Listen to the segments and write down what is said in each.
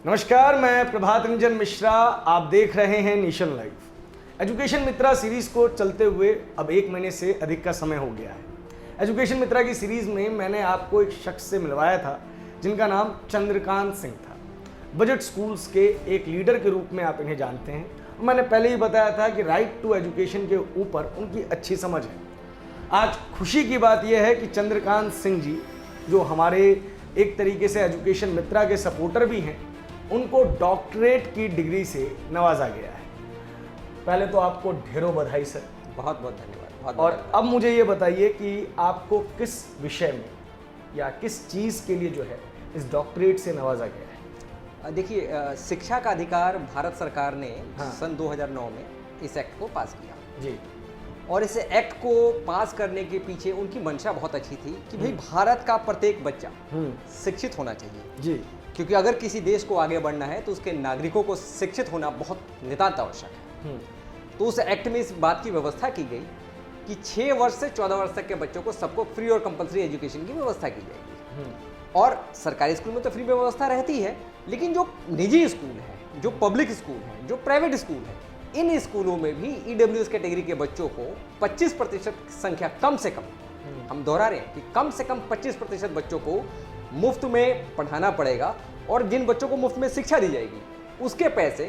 नमस्कार, मैं प्रभात रंजन मिश्रा। आप देख रहे हैं नेशन लाइव। एजुकेशन मित्रा सीरीज को चलते हुए अब 1 महीने से अधिक का समय हो गया है। एजुकेशन मित्रा की सीरीज में मैंने आपको एक शख्स से मिलवाया था जिनका नाम चंद्रकांत सिंह था। बजट स्कूल्स के एक लीडर के रूप में आप इन्हें जानते हैं। मैंने पहले ही बताया था कि राइट टू एजुकेशन के ऊपर उनकी अच्छी समझ है। आज खुशी की बात यह है कि चंद्रकांत सिंह जी, जो हमारे एक तरीके से एजुकेशन मित्रा के सपोर्टर भी हैं, उनको डॉक्टरेट की डिग्री से नवाजा गया है। पहले तो आपको ढेरों बधाई सर। बहुत बहुत धन्यवाद। और अब मुझे ये बताइए कि आपको किस विषय में या किस चीज़ के लिए जो है इस डॉक्टरेट से नवाजा गया है? देखिए, शिक्षा का अधिकार भारत सरकार ने हाँ। सन 2009 में इस एक्ट को पास किया जी। और इस एक्ट को पास करने के पीछे उनकी मंशा बहुत अच्छी थी कि भाई भारत का प्रत्येक बच्चा शिक्षित होना चाहिए जी। क्योंकि अगर किसी देश को आगे बढ़ना है तो उसके नागरिकों को शिक्षित होना बहुत नितांत आवश्यक है। तो उस एक्ट में इस बात की व्यवस्था की गई कि 6 वर्ष से 14 वर्ष तक के बच्चों को सबको फ्री और कंपलसरी एजुकेशन की व्यवस्था की जाएगी। और सरकारी स्कूल में तो फ्री व्यवस्था रहती है, लेकिन जो निजी स्कूल है, जो पब्लिक स्कूल है, जो प्राइवेट स्कूल है, इन स्कूलों में भी ईडब्ल्यूएस कैटेगरी के बच्चों को 25% संख्या कम से कम, हम दोहरा रहे हैं कि कम से कम 25% बच्चों को मुफ्त में पढ़ाना पड़ेगा। और जिन बच्चों को मुफ्त में शिक्षा दी जाएगी उसके पैसे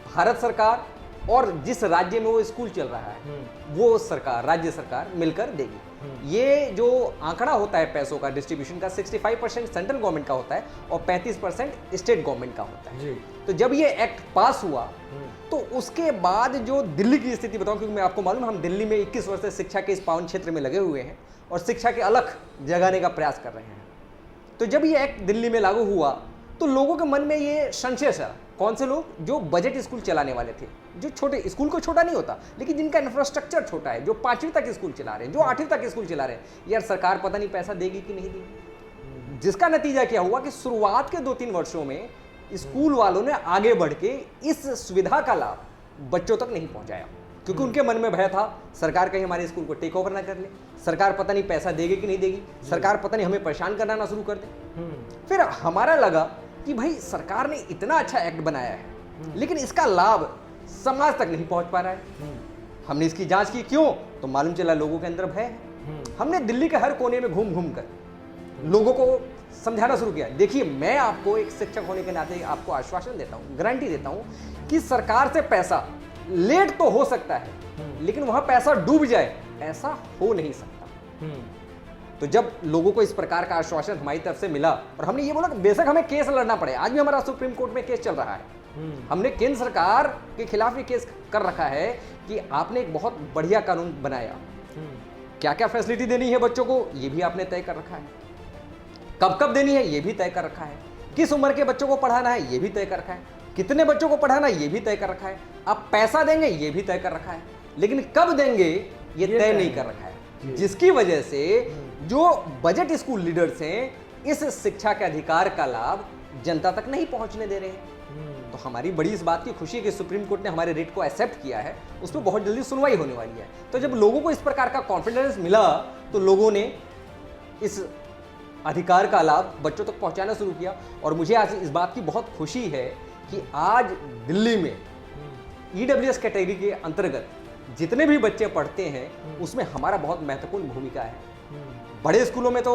भारत सरकार और जिस राज्य में वो स्कूल चल रहा है वो सरकार, राज्य सरकार मिलकर देगी। ये जो आंकड़ा होता है पैसों का, डिस्ट्रीब्यूशन का, 65% सेंट्रल गवर्नमेंट का होता है और 35% स्टेट गवर्नमेंट का होता है जी। तो जब ये एक्ट पास हुआ तो उसके बाद जो दिल्ली की स्थिति बताऊं, क्योंकि मैं आपको मालूम, हम दिल्ली में 21 वर्ष से शिक्षा के इस पावन क्षेत्र में लगे हुए हैं और शिक्षा के अलख जगाने का प्रयास कर रहे हैं। तो जब ये एक्ट दिल्ली में लागू हुआ तो लोगों के मन में ये संशय था। कौन से लोग? जो बजट स्कूल चलाने वाले थे, जो छोटे स्कूल को छोटा नहीं होता लेकिन जिनका इंफ्रास्ट्रक्चर छोटा है, जो 5वीं तक स्कूल चला रहे हैं, जो 8वीं तक स्कूल चला रहे हैं, यार सरकार पता नहीं पैसा देगी कि नहीं देगी। जिसका नतीजा क्या हुआ कि शुरुआत के 2-3 वर्षों में स्कूल वालों ने आगे बढ़ के इस सुविधा का लाभ बच्चों तक नहीं पहुंचाया, क्योंकि उनके मन में भय था सरकार कहीं हमारे स्कूल को टेक ओवर ना कर ले, सरकार पता नहीं पैसा देगी कि नहीं देगी, सरकार पता नहीं हमें परेशान करना ना शुरू कर दे। फिर हमारा लगा कि भाई सरकार ने इतना अच्छा एक्ट बनाया है लेकिन इसका लाभ समाज तक नहीं पहुंच पा रहा है। हमने इसकी जांच की, क्यों? तो मालूम चला लोगों के अंदर भय है। हमने दिल्ली के हर कोने में घूम घूम कर लोगों को समझाना शुरू किया। देखिए, मैं आपको एक शिक्षक होने के नाते आपको आश्वासन देता हूं, गारंटी देता हूं कि सरकार से पैसा लेट तो हो सकता है लेकिन वहां पैसा डूब जाए ऐसा हो नहीं सकता। तो जब लोगों को इस प्रकार का आश्वासन हमारी तरफ से मिला और हमने ये बोला कि बेशक हमें केस लड़ना पड़े, आज भी हमारा सुप्रीम कोर्ट में केस चल रहा है। हमने केंद्र सरकार के खिलाफ भी केस कर रखा है कि आपने एक बहुत बढ़िया कानून बनाया, क्या क्या फैसिलिटी देनी है बच्चों को ये भी आपने तय कर रखा है, कब कब देनी है ये भी तय कर रखा है, किस उम्र के बच्चों को पढ़ाना है ये भी तय कर रखा है, कितने बच्चों को पढ़ाना है ये भी तय कर रखा है, अब पैसा देंगे ये भी तय कर रखा है, लेकिन कब देंगे ये तय नहीं कर रखा है। जिसकी वजह से जो बजट स्कूल लीडर्स हैं इस शिक्षा के अधिकार का लाभ जनता तक नहीं पहुंचने दे रहे हैं। तो हमारी बड़ी इस बात की खुशी है कि सुप्रीम कोर्ट ने हमारे रेट को एक्सेप्ट किया है, उस पर बहुत जल्दी सुनवाई होने वाली है। तो जब लोगों को इस प्रकार का कॉन्फिडेंस मिला तो लोगों ने इस अधिकार का लाभ बच्चों तक पहुंचाना शुरू किया। और मुझे आज इस बात की बहुत खुशी है कि आज दिल्ली में ईडब्ल्यूएस कैटेगरी के अंतर्गत जितने भी बच्चे पढ़ते हैं उसमें हमारा बहुत महत्वपूर्ण भूमिका है। बड़े स्कूलों में तो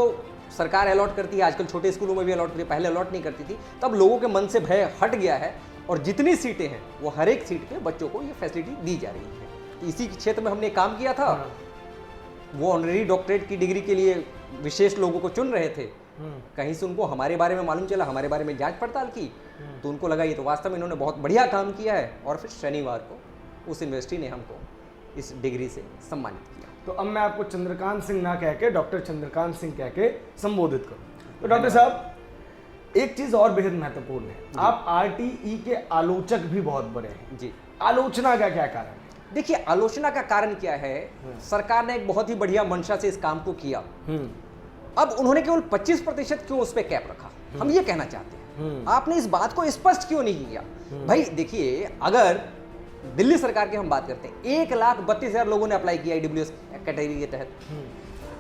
सरकार अलॉट करती है, आजकल छोटे स्कूलों में भी अलॉट करती है, पहले अलॉट नहीं करती थी। तब लोगों के मन से भय हट गया है और जितनी सीटें हैं वो हर एक सीट पे बच्चों को ये फैसिलिटी दी जा रही है। इसी क्षेत्र में हमने काम किया था। वो ऑनरेरी डॉक्टरेट की डिग्री के लिए विशेष लोगों को चुन रहे थे। कहीं से उनको हमारे बारे में मालूम चला, हमारे बारे में जांच पड़ताल की तो उनको लगा ये तो वास्तव में इन्होंने बहुत बढ़िया काम किया है। और फिर शनिवार को उस यूनिवर्सिटी ने हमको इस डिग्री से सम्मानित किया। तो अब मैं आपको चंद्रकांत सिंह ना कह के डॉक्टर चंद्रकांत सिंह कह के संबोधित करूं। तो डॉक्टर साहब, एक चीज और बेहद महत्वपूर्ण है, आप आरटीई के आलोचक भी बहुत बड़े हैं जी। आलोचना का क्या कारण है? देखिए, आलोचना का कारण क्या है, सरकार ने एक बहुत ही बढ़िया मंशा से इस काम को किया। अब उन्होंने केवल 25% क्यों उस पर कैप रखा, हम ये कहना चाहते हैं। आपने इस बात को स्पष्ट क्यों नहीं किया? भाई देखिए, अगर दिल्ली सरकार की हम बात करते हैं, 1,32,000 लोगों ने अप्लाई किया ईडब्ल्यूएस कैटेगरी के तहत।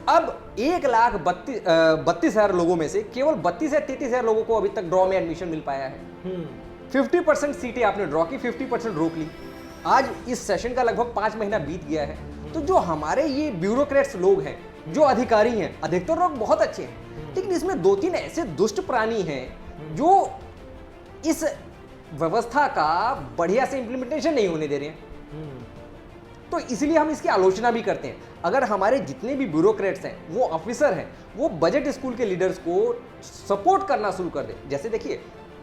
अब 1,32,000 लोगों में से केवल 32 या 33,000 लोगों को अभी तक ड्रॉ में एडमिशन मिल पाया है। 50% सीटें आपने ड्रॉ की, 50% रोक ली। आज इस सेशन का लगभग 5 महीना बीत गया है। तो जो हमारे ये ब्यूरोक्रेट्स लोग हैं, जो अधिकारी हैं, अधिकतर लोग बहुत अच्छे हैं, लेकिन इसमें 2-3 ऐसे दुष्ट प्राणी हैं जो इस व्यवस्था का बढ़िया से इंप्लीमेंटेशन नहीं होने दे रहे हैं। तो इसलिए हम इसकी आलोचना भी करते हैं। अगर हमारे जितने भी ब्यूरोक्रेट्स हैं, वो ऑफिसर हैं, वो बजट स्कूल के लीडर्स को सपोर्ट करना शुरू कर दें। जैसे देखिए,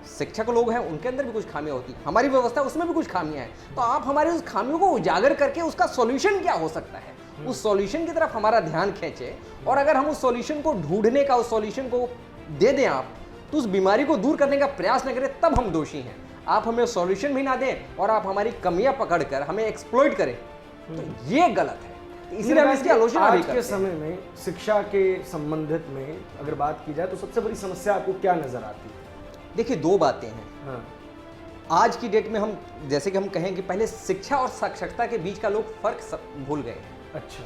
शिक्षक लोग हैं, उनके अंदर भी कुछ खामियां होती हैं, हमारी व्यवस्था उसमें भी कुछ खामियां हैं। तो आप हमारे उस खामियों को उजागर करके उसका सॉल्यूशन क्या हो सकता है, उस सॉल्यूशन की तरफ हमारा ध्यान खींचें। और अगर हम उस सॉल्यूशन को ढूंढने का, उस सॉल्यूशन को दे दें आप, तो उस बीमारी को दूर करने का प्रयास न करें, तब हम दोषी हैं। आप हमें सॉल्यूशन भी ना दें और आप हमारी कमियां पकड़कर हमें एक्सप्लॉइट करें, तो ये गलत है। इसलिए हम इसकी आलोचना भी करते हैं। आज के समय में शिक्षा के संबंधित में अगर बात की जाए तो सबसे बड़ी समस्या आपको क्या नजर आती है? देखिए, 2 बातें हैं। आज की डेट में हम, जैसे कि हम कहें कि पहले शिक्षा और साक्षरता के बीच का लोग फर्क भूल गए हैं। अच्छा।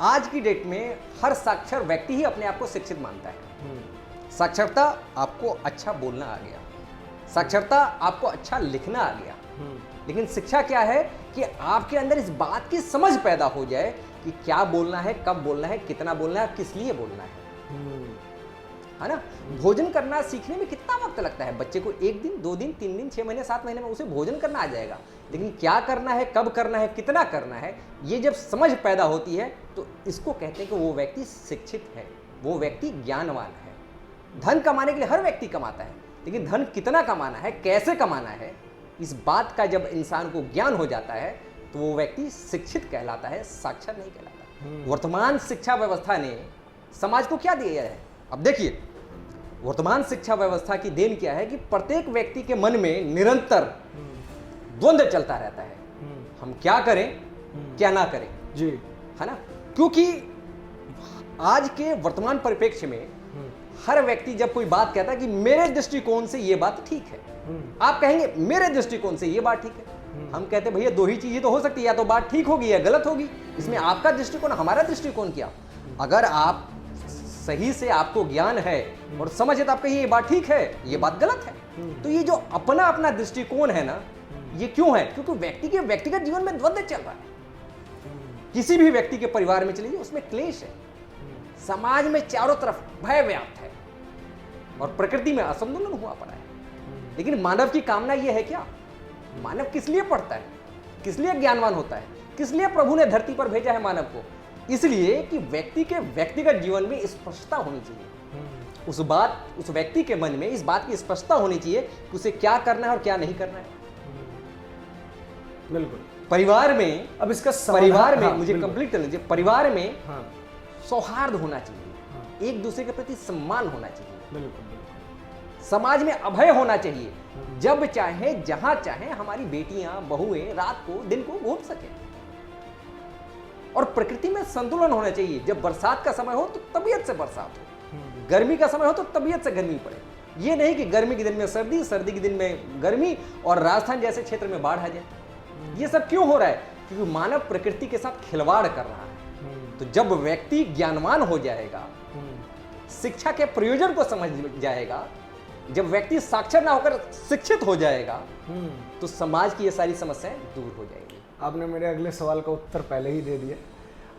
आज की डेट में हर साक्षर व्यक्ति ही अपने आप को शिक्षित मानता है। साक्षरता आपको अच्छा बोलना आ गया, साक्षरता आपको अच्छा लिखना आ गया, लेकिन शिक्षा क्या है कि आपके अंदर इस बात की समझ पैदा हो जाए कि क्या बोलना है, कब बोलना है, कितना बोलना है, किस लिए बोलना है ना। भोजन करना सीखने में कितना वक्त लगता है बच्चे को? 1 दिन, 2 दिन, 3 दिन, 6 महीने, 7 महीने में उसे भोजन करना आ जाएगा। लेकिन क्या करना है, कब करना है, कितना करना है, ये जब समझ पैदा होती है तो इसको कहते हैं कि वो व्यक्ति शिक्षित है, वो व्यक्ति ज्ञानवान है। धन कमाने के लिए हर व्यक्ति कमाता है, लेकिन धन कितना कमाना है, कैसे कमाना है, इस बात का जब इंसान को ज्ञान हो जाता है तो वो व्यक्ति शिक्षित कहलाता है, साक्षर नहीं कहलाता। वर्तमान शिक्षा व्यवस्था ने समाज को क्या दिया है? अब देखिए, वर्तमान शिक्षा व्यवस्था की देन क्या है कि प्रत्येक व्यक्ति के मन में निरंतर द्वंद्व चलता रहता है, हम क्या करें, क्या ना करें जी, है ना। क्योंकि आज के वर्तमान परिप्रेक्ष्य में हर व्यक्ति जब कोई बात कहता है कि मेरे दृष्टिकोण से ये बात ठीक है, आप कहेंगे मेरे दृष्टिकोण से ये बात ठीक है। हम कहते भैया 2 ही चीजें तो हो सकती है, या तो बात ठीक होगी या गलत होगी। इसमें आपका दृष्टिकोण, हमारा दृष्टिकोण क्या? अगर आप सही से, आपको ज्ञान है और समझ है, तो आप कहिए ये बात ठीक है, ये बात गलत है। तो ये जो अपना अपना दृष्टिकोण है ना, ये क्यों है? क्योंकि व्यक्ति के व्यक्तिगत जीवन में द्वंद्व चल रहा है। किसी भी व्यक्ति के परिवार में चलिए, उसमें क्लेश है, समाज में चारों तरफ भय व्याप्त है और प्रकृति में असंतुलन हुआ पड़ा है। लेकिन मानव की कामना यह है क्या? मानव किस लिए पढ़ता है, किस लिए ज्ञानवान होता है, किस लिए प्रभु ने धरती पर भेजा है मानव को? इसलिए कि व्यक्ति के व्यक्तिगत जीवन में स्पष्टता होनी चाहिए। उस व्यक्ति के मन में इस बात की स्पष्टता होनी चाहिए कि उसे क्या करना है और क्या नहीं करना है। बिल्कुल। परिवार में, अब इसका परिवार में, हाँ, मुझे कंप्लीट कर लीजिए, परिवार में हाँ, सौहार्द होना चाहिए, एक दूसरे के प्रति सम्मान होना चाहिए, बिल्कुल, समाज में अभय होना चाहिए। जब चाहे, जहां चाहे हमारी बेटियां, बहुएं रात को, दिन को घूम सके। और प्रकृति में संतुलन होना चाहिए। जब बरसात का समय हो तो तबीयत से बरसात हो, गर्मी का समय हो तो तबीयत से गर्मी पड़े। ये नहीं कि गर्मी के दिन में सर्दी, सर्दी के दिन में गर्मी और राजस्थान जैसे क्षेत्र में बाढ़ आ जाए। ये सब क्यों हो रहा है? क्योंकि मानव प्रकृति के साथ खिलवाड़ कर रहा है। तो जब व्यक्ति ज्ञानवान हो जाएगा, शिक्षा के प्रयोजन को समझ जाएगा, जब व्यक्ति साक्षर ना होकर शिक्षित हो जाएगा, तो समाज की ये सारी समस्याएं दूर हो जाएगी। आपने मेरे अगले सवाल का उत्तर पहले ही दे दिया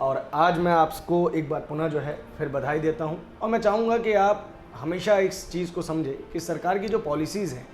और आज मैं आपको एक बार पुनः जो है फिर बधाई देता हूं। और मैं चाहूँगा कि आप हमेशा इस चीज़ को समझें कि सरकार की जो पॉलिसीज़ हैं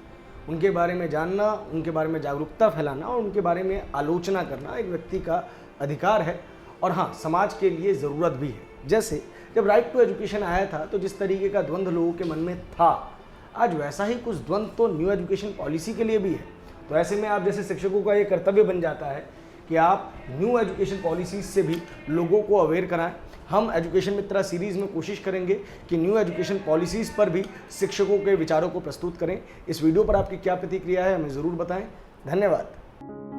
उनके बारे में जानना, उनके बारे में जागरूकता फैलाना और उनके बारे में आलोचना करना एक व्यक्ति का अधिकार है और हाँ, समाज के लिए ज़रूरत भी है। जैसे जब राइट टू एजुकेशन आया था तो जिस तरीके का द्वंद्व लोगों के मन में था, आज वैसा ही कुछ द्वंद्व तो न्यू एजुकेशन पॉलिसी के लिए भी है। तो ऐसे में आप जैसे शिक्षकों का ये कर्तव्य बन जाता है कि आप न्यू एजुकेशन पॉलिसीज से भी लोगों को अवेयर कराएं। हम एजुकेशन मित्रा सीरीज़ में कोशिश करेंगे कि न्यू एजुकेशन पॉलिसीज़ पर भी शिक्षकों के विचारों को प्रस्तुत करें। इस वीडियो पर आपकी क्या प्रतिक्रिया है हमें ज़रूर बताएं। धन्यवाद।